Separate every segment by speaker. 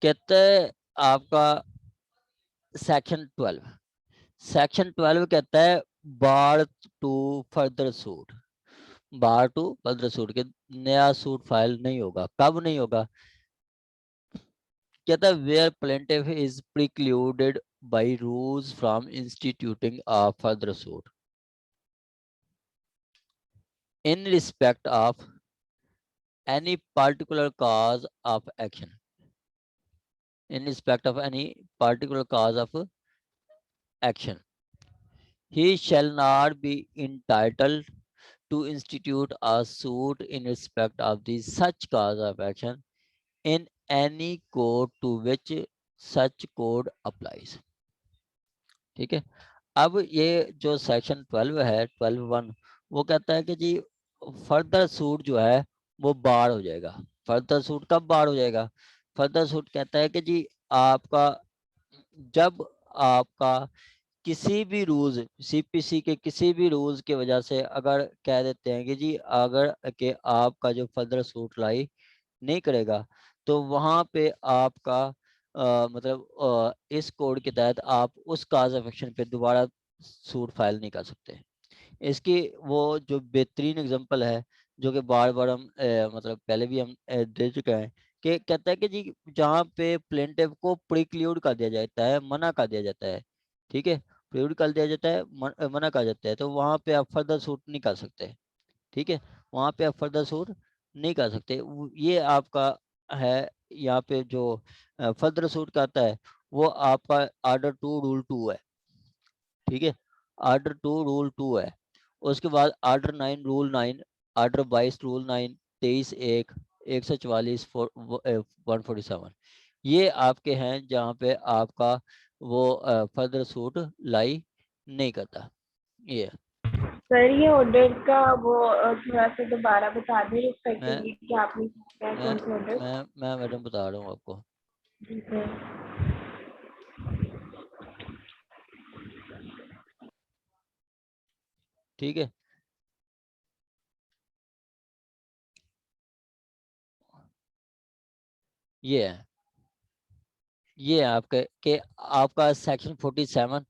Speaker 1: कहते हैं आपका सेक्शन 12 कहता है bar to further suit, bar to further suit के नया सूट फाइल नहीं होगा। कब नहीं होगा? कहता है where plaintiff is precluded by rules from instituting a further suit in respect of any particular cause of action, in respect of any particular cause of action, he shall not be entitled to institute a suit in respect of the such cause of action in any court to which such code applies। ठीक है। अब ये जो section 12 है 12(1) वो कहता है कि जी फर्दर सूट जो है वो बार हो जाएगा। फर्दर सूट कब बार हो जाएगा? फर्दर सूट कहता है कि जी आपका जब आपका किसी भी रूल्स, सीपीसी के किसी भी रूल्स की वजह से अगर कह देते हैं कि जी अगर के आपका जो फर्दर सूट लाई नहीं करेगा तो वहां पे आपका मतलब इस कोड के तहत आप उस काज ऑफ एक्शन पे दोबारा सूट फाइल नहीं कर सकते। इसकी वो जो बेहतरीन एग्जांपल है जो कि बार बार हम मतलब पहले भी हम दे चुके हैं कि कहता है कि जी जहाँ पे प्लेंटिफ को प्रिक्लूड कर दिया जाता है, मना कर दिया जाता है, ठीक है, प्रिक्लूड कर दिया जाता है, मना कर जाता है, तो वहाँ पे आप फर्दर सूट नहीं कर सकते। ठीक है, वहाँ पे आप फर्दर सूट नहीं कर सकते। ये आपका है यहाँ पे जो फर्दर सूट करता है वो आपका ऑर्डर 2 रूल 2 है। ठीक है, ऑर्डर 2 रूल 2 है। उसके बाद ऑर्डर 9 रूल 9, ऑर्डर 22 रूल 9, 23 1 144 147, ये आपके हैं जहाँ पे आपका वो फर्दर सूट लाई नहीं करता। ये
Speaker 2: सर ये ऑर्डर का वो थोड़ा सा दोबारा बता दें
Speaker 1: मैं
Speaker 2: रिस्पेक्टिवली कि आपने क्या है,
Speaker 1: मैं
Speaker 2: कौन से ऑर्डर।
Speaker 1: मैं मैडम बता रहा हूँ आपको।
Speaker 2: जी सर।
Speaker 1: ठीक है, ये है, ये है आपके के आपका सेक्शन 47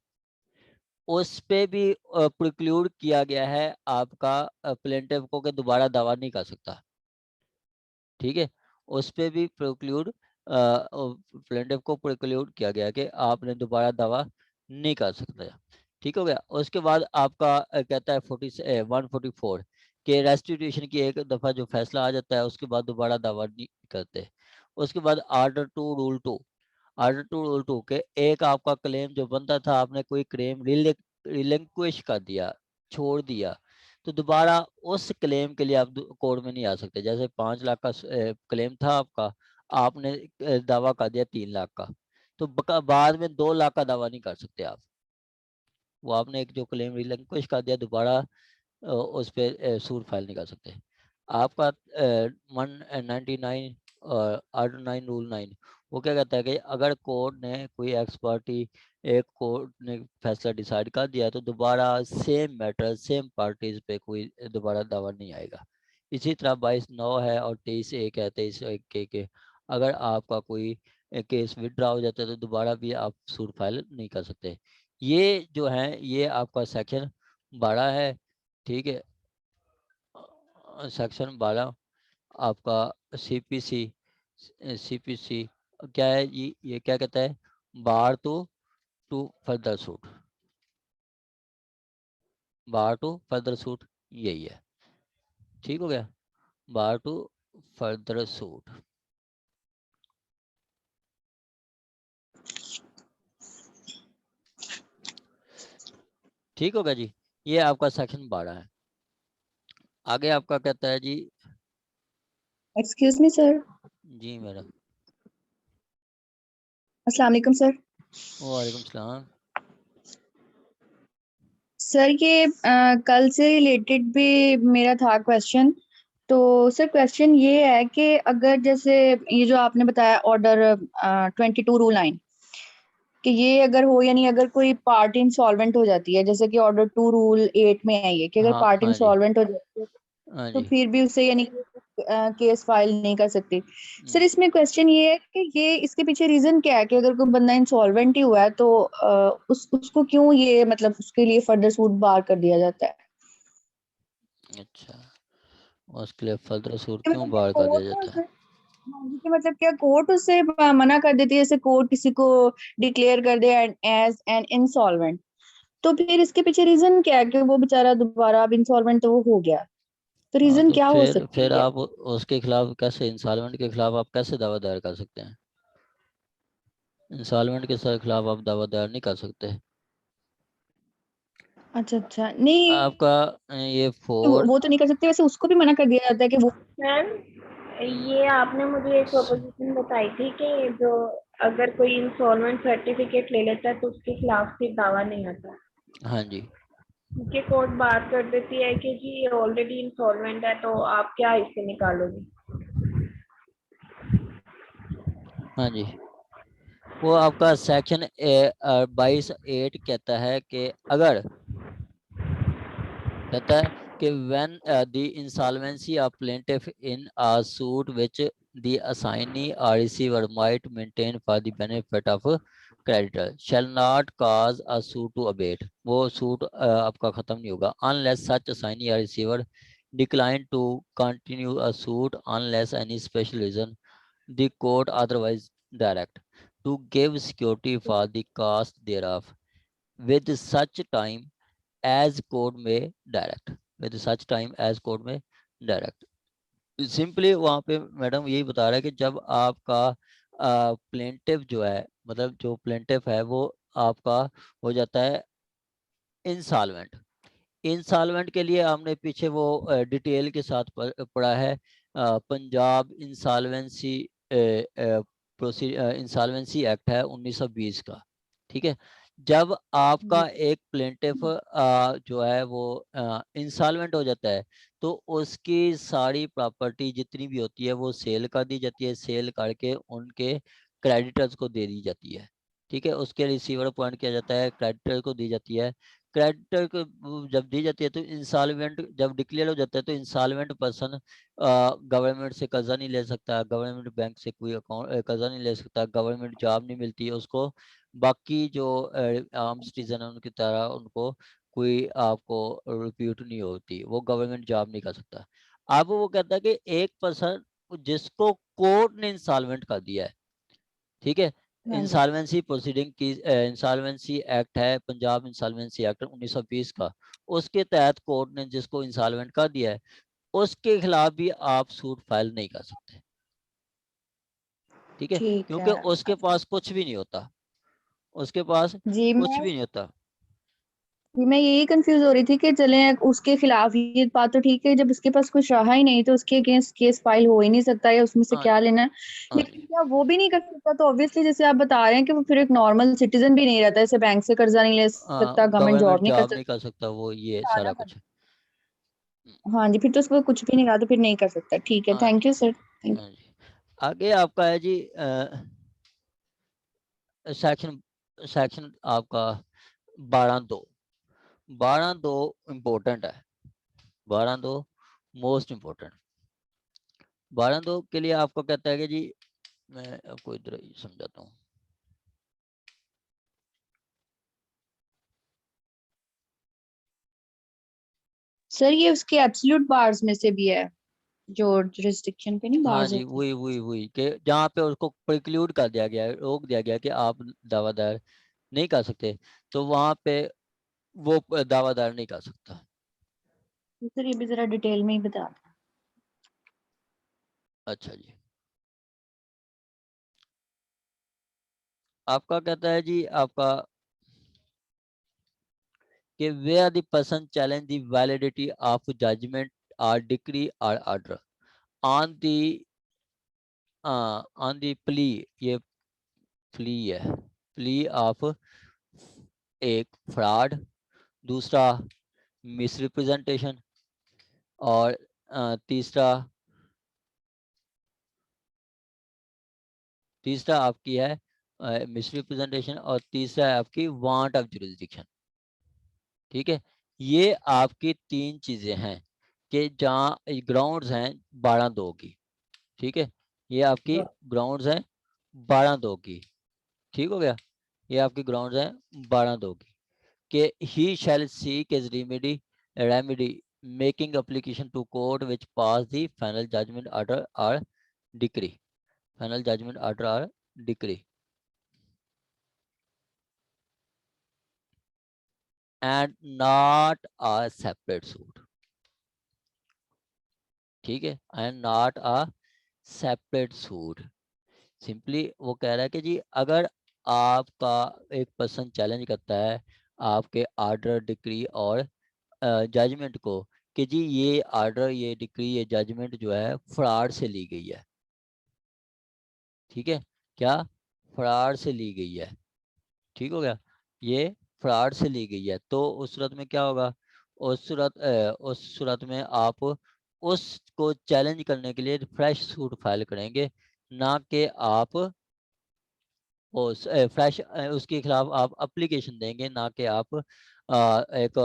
Speaker 1: उस पे भी प्रिक्लूड किया गया है आपका प्लेंटिफ को के दोबारा दावा नहीं कर सकता। ठीक है, उस पे भी प्रिक्लूड प्लेंटिफ को प्रिक्लूड किया गया कि आपने दोबारा दावा नहीं कर सकता। ठीक हो गया। उसके बाद आपका कहता है 144 के रेस्टिट्यूशन की एक दफा जो फैसला आ जाता है उसके बाद दोबारा दावा नहीं करते। उसके बाद ऑर्डर 2 रूल 2, ऑर्डर 2 रूल 2 के एक आपका क्लेम जो बनता था आपने कोई क्लेम रिलिंक्विश कर दिया, छोड़ दिया, तो दोबारा उस क्लेम के लिए आप कोर्ट में नहीं आ सकते। जैसे 5 लाख का क्लेम था आपका, आपने दावा कर दिया 3 लाख का, तो बाद में 2 लाख का दावा नहीं कर सकते आप। वो आपने एक जो क्लेम रिलिंक्विश कर दिया दोबारा उस पर सूट फाइल नहीं कर सकते। आपका 199 आर्डर 9 रूल 9 वो क्या कहता है कि अगर कोर्ट ने कोई एक्सपर्टी एक कोर्ट ने फैसला डिसाइड कर दिया तो दोबारा सेम मैटर सेम पार्टीज पे कोई दोबारा दावा नहीं आएगा। इसी तरह 22(9) है और 23(1) है। 23(1) के अगर आपका कोई केस विड्रॉ हो जाता है तो दोबारा भी आप सूट फाइल नहीं कर सकते। ये जो है ये आपका सेक्शन 12 है। ठीक है, सेक्शन 12 आपका सीपीसी, सीपीसी क्या है ये क्या कहता है? Bar to further suit, bar to further suit यही है। ठीक हो गया, बार टू फर्दर सूट। ठीक हो गया जी, ये आपका सेक्शन 12 है। आगे आपका कहता है जी,
Speaker 3: एक्सक्यूज मी सर।
Speaker 1: जी मैडम।
Speaker 3: अस्सलाम वालेकुम सर।
Speaker 1: वालेकुम सलाम।
Speaker 3: सर ये कल से रिलेटेड भी मेरा था क्वेश्चन। तो सर क्वेश्चन ये है कि अगर जैसे ये जो आपने बताया ऑर्डर 22 रूल 9 कि ये अगर हो यानी अगर कोई पार्टी इंसॉल्वेंट हो जाती है, जैसे कि ऑर्डर 2 रूल 8 में है ये कि अगर
Speaker 1: हाँ
Speaker 3: पार्टी
Speaker 1: हाँ जी,
Speaker 3: इंसॉल्वेंट हो जाती है
Speaker 1: हाँ
Speaker 3: तो
Speaker 1: जी।
Speaker 3: फिर भी उसे यानी केस फाइल नहीं कर सकती। सर इसमें क्वेश्चन ये है कि ये इसके पीछे रीजन क्या है कि अगर कोई बंदा इंसॉल्वेंट ही हुआ है तो उसको क्यों ये मतलब उसके लिए फर्दर सूट बार कर दिया जाता है?
Speaker 1: अच्छा, उसके लिए फर्दर सूट
Speaker 3: कि
Speaker 1: क्यों
Speaker 3: मतलब क्या
Speaker 1: बार कर दिया
Speaker 3: कोर्ट
Speaker 1: जाता है?
Speaker 3: हाँ जी, कि मतलब क्या कोर्ट उससे मना कर देती है, जैसे कोर्ट किसी को डिक्लेयर कर दे एज एन इंसॉल्वेंट, तो फिर इसके पीछे रीजन क्या है कि वो बेचारा दोबारा अब इंसॉल्वेंट तो वो हो गया, तो
Speaker 1: हाँ,
Speaker 3: रीजन
Speaker 1: तो
Speaker 3: क्या हो
Speaker 1: फिर
Speaker 3: सकती है?
Speaker 1: आप उसके खिलाफ कैसे, इंसॉल्वेंट के खिलाफ आप कैसे दावा दायर कर सकते हैं? इंसॉल्वेंट के खिलाफ आप दावा दायर नहीं कर सकते।
Speaker 3: अच्छा अच्छा, नहीं
Speaker 1: आपका ये
Speaker 3: वो,
Speaker 1: 4।
Speaker 3: वो तो नहीं कर सकते, वैसे उसको भी मना कर दिया जाता है कि वो
Speaker 2: मैम, ये आपने मुझे एक प्रोपोजिशन बताई थी कि जो अगर कोई इंस्टॉलमेंट सर्टिफिकेट ले लेता है तो उसके खिलाफ फिर दावा नहीं आता,
Speaker 1: हाँ जी,
Speaker 2: क्योंकि कोर्ट बात कर देती है कि जी ये ऑलरेडी इंस्टॉलमेंट है तो आप क्या इससे निकालोगे।
Speaker 1: हाँ जी, वो आपका सेक्शन 22(8) कहता है कि अगर, कहता है कि when the insolvency of plaintiff in a suit which the assignee or receiver might maintain for the benefit of creditor shall not cause a suit to abate, वो सूट आपका खत्म नहीं होगा unless such assignee or receiver decline to continue a suit unless any special reason the court otherwise direct to give security for the cost thereof with such time as court में direct, with such time as court में direct. Simply वहाँ पे madam यही बता रहा है कि जब आपका प्लेंटिफ जो है, मतलब जो प्लेंटिफ है वो आपका हो जाता है इंसॉल्वेंट। इंसॉल्वेंट के लिए हमने पीछे वो डिटेल के साथ पढ़ा है, पंजाब इंसॉल्वेंसी इंसॉल्वेंसी एक्ट है 1920 का। ठीक है, जब आपका एक प्लेंटिफ जो है वो इंसॉल्वेंट हो जाता है तो उसकी सारी प्रॉपर्टी जितनी भी होती है वो सेल कर दी जाती है, सेल करके उनके क्रेडिटर्स को दे दी जाती है। ठीक है, उसके रिसीवर अपॉइंट किया जाता है, क्रेडिटर को दी जाती है। क्रेडिटर को जब दी जाती है तो इंसॉल्वेंट जब डिक्लेयर हो जाता है तो इंसॉल्वेंट पर्सन गवर्नमेंट से कर्जा नहीं ले सकता, गवर्नमेंट बैंक से कोई अकाउंट कर्जा नहीं ले सकता, गवर्नमेंट जॉब नहीं मिलती है उसको, बाकी जो आम सिटीजन है उनकी तरह उनको कोई आपको रिप्यूट नहीं होती, वो गवर्नमेंट जॉब नहीं कर सकता। अब वो कहता है कि एक पर्सन जिसको कोर्ट ने इंसॉल्वेंट कर दिया है, ठीक है,
Speaker 3: हाँ जी,
Speaker 1: इंसॉल्वेंसी प्रोसीडिंग की इंसॉल्वेंसी एक्ट है पंजाब इंसॉल्वेंसी एक्ट 1920 का, उसके तहत कोर्ट ने जिसको इंसॉल्वेंट कर दिया है उसके खिलाफ भी आप सूट फाइल नहीं कर सकते। ठीक है,
Speaker 3: ठीक
Speaker 1: क्योंकि
Speaker 3: है।
Speaker 1: उसके पास कुछ भी नहीं होता, उसके पास
Speaker 3: जी
Speaker 1: कुछ भी नहीं होता।
Speaker 3: मैं यही कंफ्यूज हो रही थी कि चले उसके खिलाफ ये बात तो ठीक है, जब उसके पास कुछ रहा ही नहीं तो उसके अगेंस्ट केस फाइल हो ही नहीं सकता, या उसमें से
Speaker 1: हाँ
Speaker 3: क्या
Speaker 1: जी,
Speaker 3: लेना है।
Speaker 1: हाँ
Speaker 3: लेकिन
Speaker 1: जी,
Speaker 3: क्या वो भी नहीं कर सकता? तो ऑब्वियसली जैसे आप बता रहे हैं कि वो फिर एक नॉर्मल सिटीजन भी नहीं रहता, जैसे बैंक से कर्जा नहीं ले सकता, गवर्नमेंट
Speaker 1: गवर्नमेंट
Speaker 3: जॉब नहीं कर
Speaker 1: जॉब नहीं
Speaker 3: सकता,
Speaker 1: कर सकता, वो ये
Speaker 3: था
Speaker 1: सारा
Speaker 3: ना
Speaker 1: कुछ।
Speaker 3: हाँ जी, फिर तो उसको कुछ भी नहीं रहा तो फिर नहीं कर सकता। ठीक है,
Speaker 1: हाँ
Speaker 3: थैंक
Speaker 1: जी,
Speaker 3: यू सर, थैंक
Speaker 1: हाँ जी, आगे आपका है जी सेक्शन सेक्शन आपका 12(2). 12(2) इम्पोर्टेंट है, 12(2) मोस्ट इम्पोर्टेंट। 12(2) के लिए आपको कहता है कि जी, मैं आपको इधर ही समझाता हूँ।
Speaker 3: सर ये उसके एब्सोल्यूट बार्स में से भी है, जो जुरिस्डिक्शन पे नहीं
Speaker 1: हाँ
Speaker 3: बार्स
Speaker 1: जी,
Speaker 3: होते हैं।
Speaker 1: वही कि जहाँ पे उसको प्रिक्लूड कर दिया गया है, रोक दिया गया है कि आप दावादार नहीं कर सकते, तो वहाँ पे वो दावादार नहीं कर सकता।
Speaker 3: तो सर ये भी जरा डिटेल में ही बता दें।
Speaker 1: अच्छा जी, आपका कहता है जी आपका कि where the person challenge the validity of judgment or decree or order on the plea, ये plea है, plea of एक फ्रॉड, दूसरा मिसरिप्रेजेंटेशन, और तीसरा तीसरा आपकी है मिसरिप्रेजेंटेशन, और तीसरा है आपकी वांट ऑफ जुरिस्डिक्शन। ठीक है, ये आपकी तीन चीजें हैं कि जहाँ ग्राउंड्स हैं 12-2 की, ठीक है, ये आपकी ग्राउंड्स हैं 12-2 की, ठीक हो गया, ये आपकी ग्राउंड्स हैं 12-2 की, कि he shall seek as remedy making application to court which pass the final judgment order or decree, final judgment order or decree, and not a separate suit, ठीक है, and not a separate suit. Simply वो कह रहा है कि जी अगर आपका एक पर्सन चैलेंज करता है आपके आर्डर, डिक्री और जजमेंट को कि जी ये आर्डर, ये डिक्री, ये जजमेंट जो है फ्रॉड से ली गई है, ठीक है, क्या फ्रॉड से ली गई है, ठीक हो गया, ये फ्रॉड से ली गई है, तो उस सूरत में क्या होगा, उस सूरत में आप उसको चैलेंज करने के लिए फ्रेश सूट फाइल करेंगे, ना कि आप फ्रेश उसके खिलाफ आप एप्लीकेशन देंगे, ना कि आप एक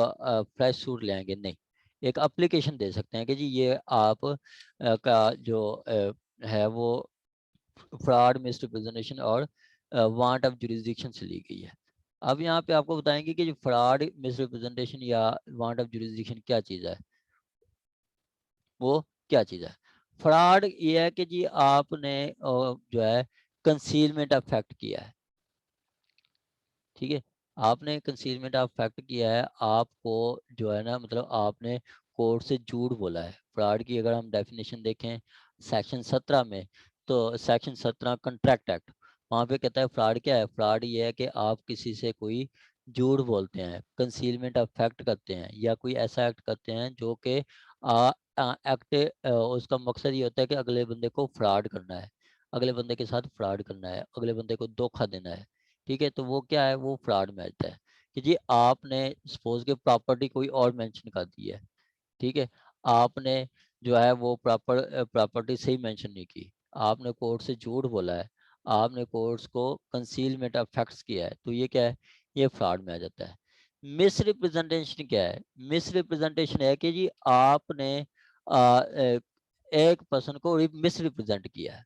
Speaker 1: फ्रेश सूट लेंगे, नहीं, एक एप्लीकेशन दे सकते हैं कि जी ये आप का जो है वो फ्रॉड, मिसरिप्रेजेंटेशन और वांट ऑफ जुरिस्डिक्शन से ली गई है। अब यहाँ पे आपको बताएंगे कि जो फ्रॉड, मिसरिप्रेजेंटेशन या वांट ऑफ जुरिस्डिक्शन क्या चीज़ है, वो क्या चीज़ है। फ्रॉड ये है कि जी आपने जो है कंसीलमेंट ऑफ फैक्ट किया है, ठीक है, आपने कंसीलमेंट ऑफ फैक्ट किया है, आपको जो है ना, मतलब आपने कोर्ट से झूठ बोला है। फ्रॉड की अगर हम डेफिनेशन देखें सेक्शन 17 में, तो सेक्शन 17 कंट्रैक्ट एक्ट, वहाँ पे कहता है फ्रॉड क्या है, फ्रॉड ये है कि आप किसी से कोई झूठ बोलते हैं, कंसीलमेंट ऑफ फैक्ट करते हैं, या कोई ऐसा एक्ट करते हैं जो कि एक्ट उसका मकसद ये होता है कि अगले बंदे को फ्रॉड करना है, अगले बंदे के साथ फ्रॉड करना है, अगले बंदे को धोखा देना है, ठीक है, तो वो क्या है, वो फ्रॉड में आता है कि जी आपने सपोज के प्रॉपर्टी कोई और मेंशन कर दी है, ठीक है, आपने जो है वो प्रॉपर्टी सही मेंशन नहीं की, आपने कोर्ट से झूठ बोला है, आपने कोर्ट्स को कंसीलमेंट ऑफ फैक्ट्स किया है, तो ये क्या है, ये फ्रॉड में आ जाता है। मिस रिप्रेजेंटेशन क्या है, मिस रिप्रेजेंटेशन है कि जी आपने एक पर्सन को मिस रिप्रेजेंट किया है,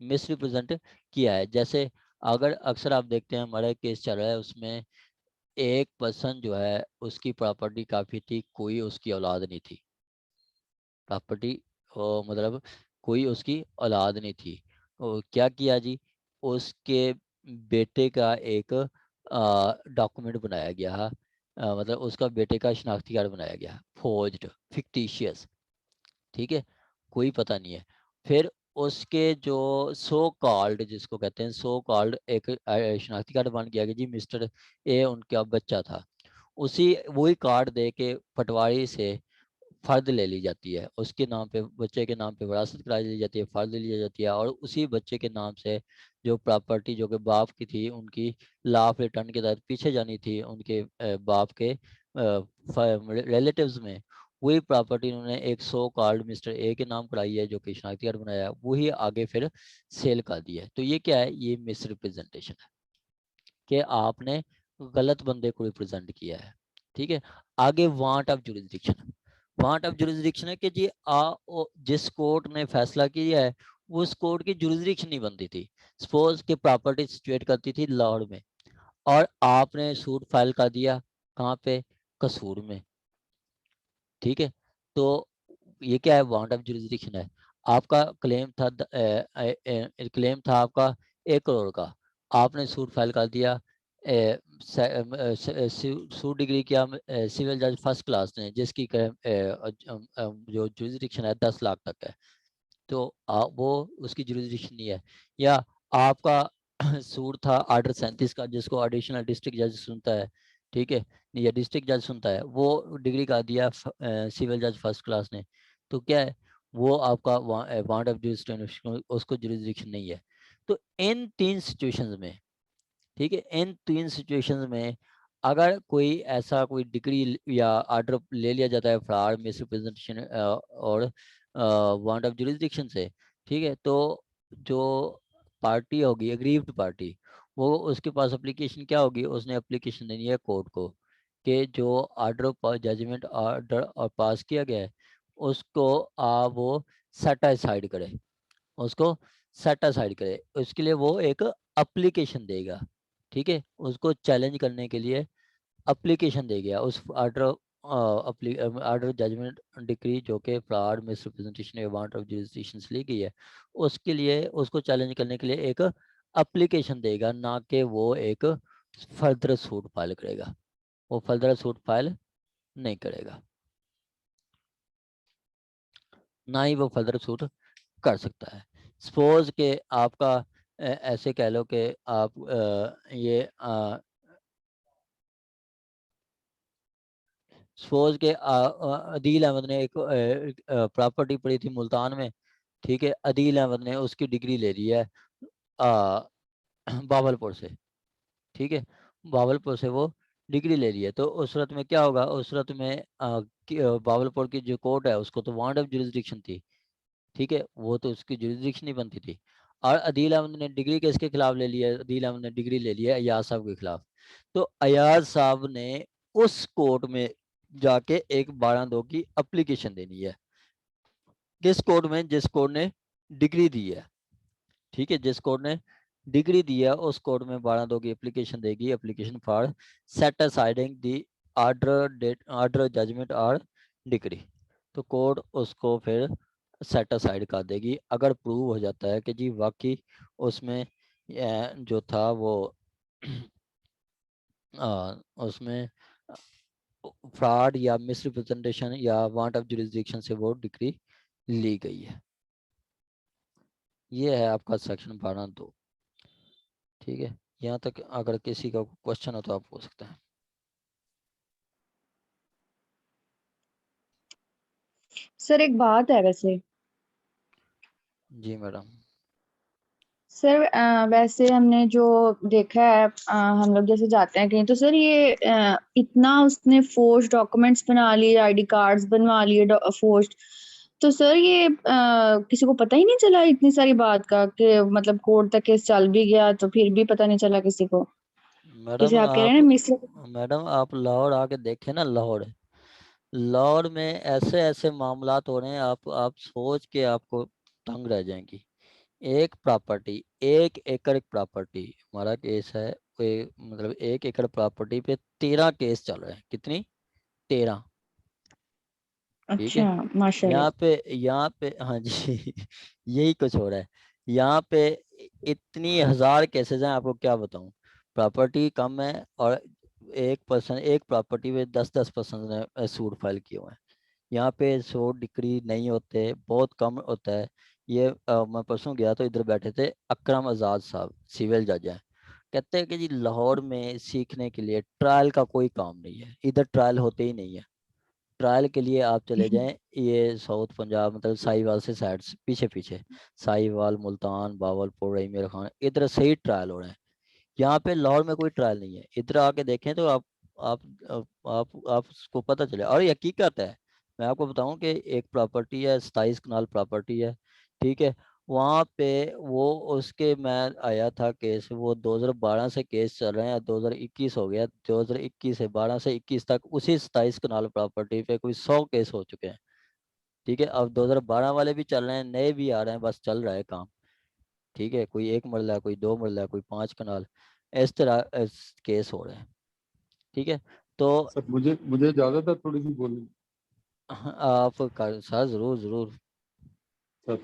Speaker 1: मिस रिप्रेजेंट किया है, जैसे अगर अक्सर आप देखते हैं हमारा केस चल रहा है, उसमें एक पर्सन जो है उसकी प्रॉपर्टी काफ़ी थी, कोई उसकी औलाद नहीं थी, प्रॉपर्टी मतलब कोई उसकी औलाद नहीं थी, तो क्या किया जी, उसके बेटे का एक डॉक्यूमेंट बनाया गया, मतलब उसका बेटे का शनाख्ती कार्ड बनाया गया, फोर्ज्ड, फिक्टिशियस, ठीक है, कोई पता नहीं है, फिर उसके जो सो कॉल्ड, जिसको कहते हैं सो कॉल्ड, एक शनाख्ती कार्ड बन गया कि जी मिस्टर ए उनका बच्चा था, उसी वही कार्ड दे के पटवारी से फ़र्द ले ली जाती है, उसके नाम पे, बच्चे के नाम पे विरासत करा ली जाती है, फ़र्द ली जाती है, और उसी बच्चे के नाम से जो प्रॉपर्टी जो कि बाप की थी, उनकी लॉ ऑफ रिटर्न के तहत पीछे जानी थी उनके बाप के रिलेटिव्स में, वही प्रॉपर्टी उन्होंने एक सो कॉल्ड मिस्टर ए के नाम कराई है, जो कि शनाख्ती कार्ड बनाया है, वही आगे फिर सेल कर दिया है, तो ये क्या है, ये मिस रिप्रेजेंटेशन है कि आपने गलत बंदे को रिप्रेजेंट किया है, ठीक है। आगे want of jurisdiction, want of jurisdiction है कि जी जिस कोर्ट ने फैसला किया है उस कोर्ट की जुरिस्डिक्शन नहीं बनती थी, सपोज कि प्रॉपर्टी सिचुएट करती थी लाहौर में, और आपने सूट फाइल कर दिया कहाँ पे, कसूर में, ठीक है, तो ये क्या है, वांट ऑफ जुरिस्डिक्शन है, आपका क्लेम था क्लेम था आपका 1 करोड़ का, आपने सूट फाइल कर दिया, सूट डिग्री किया सिविल जज फर्स्ट क्लास ने, जिसकी जो जुरिस्डिक्शन है 10 लाख तक है, तो वो उसकी जुरिस्डिक्शन नहीं है, या आपका सूट था आर्डर 37 का, जिसको एडिशनल डिस्ट्रिक्ट जज सुनता है, ठीक है, या डिस्ट्रिक्ट जज सुनता है, वो डिग्री का दिया सिविल जज फर्स्ट क्लास ने, तो क्या है, वो आपका वांट ऑफ जुरिस्डिक्शन, उसको जुरिस्डिक्शन नहीं है। तो इन 3 सिचुएशंस में, ठीक है, इन 3 सिचुएशंस में अगर कोई ऐसा कोई डिग्री या आर्डर ले लिया जाता है फ्रॉड, मिसरिप्रेजेंटेशन और वांट ऑफ जुरिस्डिक्शन से, ठीक है, तो जो पार्टी होगी, अग्रीव्ड पार्टी, वो उसके पास एप्लीकेशन क्या होगी, उसने एप्लीकेशन देनी है कोर्ट को कि जो ऑर्डर जजमेंट ऑर्डर और पास किया गया है उसको आप वो सेट असाइड करे, उसको सेट असाइड करे। उसके लिए वो एक एप्लीकेशन देगा, ठीक है, उसको चैलेंज करने के लिए एप्लीकेशन दे गया उस ऑर्डर ऑर्डर जजमेंट डिक्री जो कि फ्रॉड मिसरिप्रेजेंटेशन या वांट ऑफ जुरिसडिक्शन से ली गई है, उसके लिए उसको चैलेंज करने के लिए एक एप्लीकेशन देगा, ना कि वो एक फर्दर सूट फाइल करेगा। वो फर्दर सूट फाइल नहीं करेगा, ना ही वो फर्दर सूट कर सकता है। सपोज के आपका ऐसे कह लो कि आप ये सपोज के अदील अहमद ने एक प्रॉपर्टी पड़ी थी मुल्तान में, ठीक है, अदील अहमद ने उसकी डिग्री ले ली है बावलपुर से, ठीक है, बावलपुर से वो डिग्री ले ली है। तो उस सूरत में क्या होगा, उस सूरत में बावलपुर की जो कोर्ट है उसको तो वांट ऑफ जुरिसडिक्शन थी, ठीक है, वो तो उसकी जुरिसडिक्शन ही बनती थी। और अदील अहमद ने डिग्री किसके खिलाफ ले ली है, अदील अहमद ने डिग्री ले ली है अयाज साहब के खिलाफ। तो अयाज साहब ने उस कोर्ट में जाके एक 12(2) की एप्लीकेशन देनी है, किस कोर्ट में, जिस कोर्ट ने डिग्री दी है, ठीक है, जिस कोर्ट ने डिग्री दी है उस कोर्ट में 12(2) की एप्लीकेशन देगी, application for set asiding the order judgement और डिग्री। तो कोर्ट उसको फिर सेट असाइड कर देगी अगर प्रूव हो जाता है कि जी वाकई उसमें जो था वो उसमें फ्रॉड या मिसरिप्रेजेंटेशन या वांट ऑफ जुरिसडिक्शन से वो डिग्री ली गई है। ये है आपका सेक्शन 12(2), ठीक है। यहाँ तक अगर किसी का क्वेश्चन हो तो आप पूछ सकते हैं।
Speaker 3: सर एक बात है वैसे,
Speaker 1: जी मैडम।
Speaker 3: सर वैसे हमने जो देखा है हम लोग जैसे जाते हैं कहीं तो सर ये इतना उसने फोर्ज डॉक्यूमेंट्स बना लिए, आईडी कार्ड्स बनवा लिए फोर्ज, तो सर ये किसी को पता ही नहीं चला इतनी सारी बात का कि मतलब कोर्ट तक केस चल भी गया तो फिर भी पता नहीं चला किसी को।
Speaker 1: मैडम
Speaker 3: जैसे आप कह रहे हैं ना मिस।
Speaker 1: आप लाहौर आके देखें ना, लाहौर लाहौर में ऐसे ऐसे मामलात हो रहे हैं, आप सोच के आपको तंग रह जाएंगी। एक प्रॉपर्टी, 1 एकड़ प्रॉपर्टी, हमारा केस है कोई, मतलब 1 एकड़ प्रॉपर्टी पे 13 केस चल रहे हैं। कितनी? 13, ठीक
Speaker 3: अच्छा
Speaker 1: है।
Speaker 3: माशाल्लाह।
Speaker 1: यहाँ पे हाँ जी यही कुछ हो रहा है यहाँ पे। इतनी हजार केसेस हैं, आपको क्या बताऊं। प्रॉपर्टी कम है और एक प्रॉपर्टी पे 10% ने सूट फाइल किए हुए हैं। यहाँ पे सूट डिक्री नहीं होते, बहुत कम होता है। ये मैं परसों गया तो इधर बैठे थे अकरम आज़ाद साहब, सिविल जज हैं, कहते हैं कि जी लाहौर में सीखने के लिए ट्रायल का कोई काम नहीं है, इधर ट्रायल होते ही नहीं है। ट्रायल के लिए आप चले जाएं ये साउथ पंजाब, मतलब साहिवाल से साइड से पीछे पीछे, साहिवाल, मुल्तान, बावलपुर, मेरा खान, इधर सही ट्रायल हो रहे हैं। यहाँ पे लाहौर में कोई ट्रायल नहीं है। इधर आके देखें तो आप आपको पता चले। और ये हकीकत है, मैं आपको बताऊं कि एक प्रॉपर्टी है, 27 कनाल प्रॉपर्टी है, ठीक है, वहाँ पे वो उसके मैं आया था केस, वो 2012 से केस चल रहे हैं, 2021 हो गया, 2021 से 12 से 21 तक उसी 27 कनाल प्रॉपर्टी पे कोई 100 केस हो चुके हैं, ठीक है। अब 2012 वाले भी चल रहे हैं, नए भी आ रहे हैं, बस चल रहा है काम, ठीक है। कोई 1 मरला, कोई 2 मरला, कोई 5 कनाल, इस तरह केस हो रहे हैं, ठीक है। तो
Speaker 4: सर मुझे मुझे इजाजत है थोड़ी सी बोलने।
Speaker 1: आप कर सर, जरूर जरूर।
Speaker 4: सर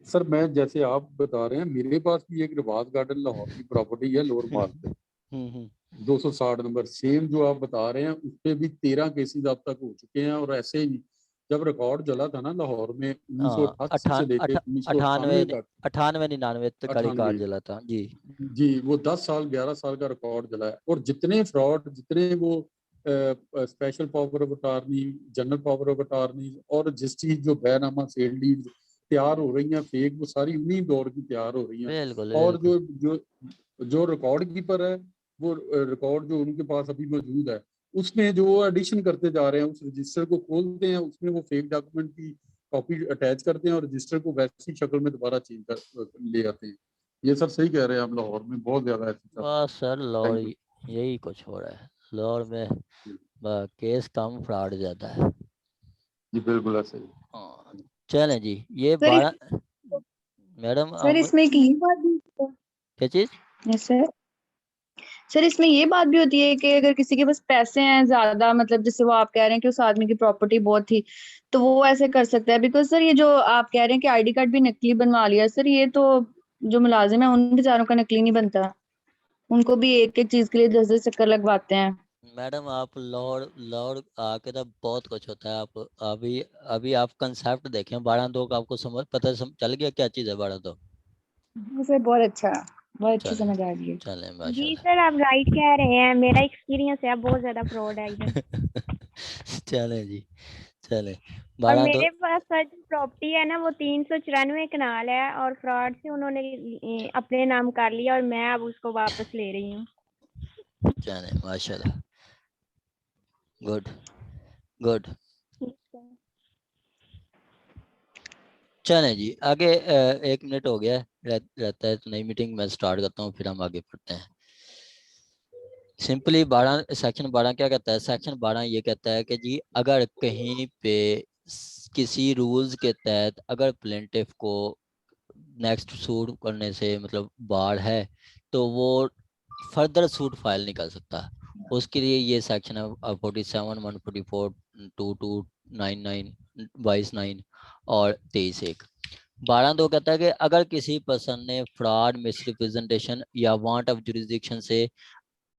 Speaker 4: सर मैं जैसे आप बता रहे हैं, मेरे पास भी एक रिवाज गार्डन लाहौर की प्रॉपर्टी है लोअर माल पे,
Speaker 1: हम्म।
Speaker 4: 260 नंबर, सेम जो आप बता रहे हैं उस पे भी 13 केसेस अब तक हो चुके हैं। और ऐसे ही जब रिकॉर्ड चला था ना लाहौर में 1988 से लेके 1998 तक,
Speaker 1: 98-99 तक का रिकॉर्ड
Speaker 4: 98,
Speaker 1: चला था जी।
Speaker 4: जी वो 10 साल 11 साल का रिकॉर्ड चला है। और जितने फ्रॉड, जितने वो special power of attorney, general power of attorney और रजिस्ट्री जो बैनामा सेल डीड तैयार हो रही हैं फेक, वो सारी उन्हीं दौर की तैयार हो रही हैं।
Speaker 1: बिल्कुल
Speaker 4: और
Speaker 1: बिल्कुल।
Speaker 4: जो जो रिकॉर्ड कीपर है, वो रिकॉर्ड जो उनके पास अभी मौजूद है, उसमें जो एडिशन करते जा रहे हैं, उस रजिस्टर को खोलते हैं, उसमें वो फेक डॉक्यूमेंट की कॉपी अटैच करते हैं और रजिस्टर को वैसी शक्ल में दोबारा चेंज कर ले आते हैं। ये सर सही कह रहे हैं आप, लाहौर में बहुत ज्यादा ऐसा चल रहा है।
Speaker 1: बस सर लाहौर
Speaker 4: थैंक यू।
Speaker 1: यही कुछ हो रहा है लाहौर में। केस कम फ्रॉड ज्यादा है।
Speaker 4: जी बिल्कुल ऐसे ही।
Speaker 1: हाँ, चलें जी। ये
Speaker 3: सर
Speaker 1: 12 मैडम
Speaker 3: सर
Speaker 1: हम
Speaker 3: इसमें एक ये बात भी
Speaker 1: क्या चीज?
Speaker 3: यस सर इसमें ये बात भी होती है कि अगर किसी के पास पैसे हैं ज्यादा, मतलब जैसे वो आप कह रहे हैं कि उस आदमी की प्रॉपर्टी बहुत थी, तो वो ऐसे कर सकता है। बिकॉज सर ये जो आप कह रहे हैं कि आईडी कार्ड भी नकली बनवा लिया, सर ये तो जो मुलाजिम है उन बेचारों का नकली नहीं बनता, उनको भी एक एक चीज के लिए 10-10 चक्कर लगवाते हैं।
Speaker 1: मैडम आप लॉर्ड लॉर्ड आके तो बहुत कुछ होता है। आप अभी अभी आप कंसेप्ट देखें 12-2 का, आपको चल गया क्या चीज है 12-2?
Speaker 3: सर बहुत अच्छी
Speaker 1: चलें
Speaker 3: समझ आ गई है।
Speaker 1: चलें
Speaker 2: जी
Speaker 1: माशाल्लाह।
Speaker 2: सर आप राइट कह रहे हैं, मेरा एक्सपीरियंस है, बहुत ज्यादा फ्रॉड है इधर।
Speaker 1: चलें जी चलें
Speaker 2: और
Speaker 1: 12-2।
Speaker 2: मेरे पास सर जो प्रॉपर्टी है ना वो 394 कनाल है, और फ्रॉड से उन्होंने अपने नाम कर लिया और मैं अब उसको वापस ले रही हूँ।
Speaker 1: चलें माशाल्लाह, गुड गुड। चलें जी आगे। 1 मिनट हो गया है, रहता है तो नई मीटिंग मैं स्टार्ट करता हूँ, फिर हम आगे बढ़ते हैं। सिंपली 12 सेक्शन 12 क्या कहता है? सेक्शन 12 ये कहता है कि जी अगर कहीं पे किसी रूल्स के तहत अगर प्लेंटिफ को नेक्स्ट सूट करने से मतलब बार है, तो वो फर्दर सूट फाइल नहीं कर सकता। उसके लिए ये सेक्शन है 47, 144, 2299, 22(9) और 23(1). 12(2) कहता है कि अगर किसी पर्सन ने फ्रॉड, मिसरिप्रेजेंटेशन या वांट ऑफ जुरिस्डिक्शन से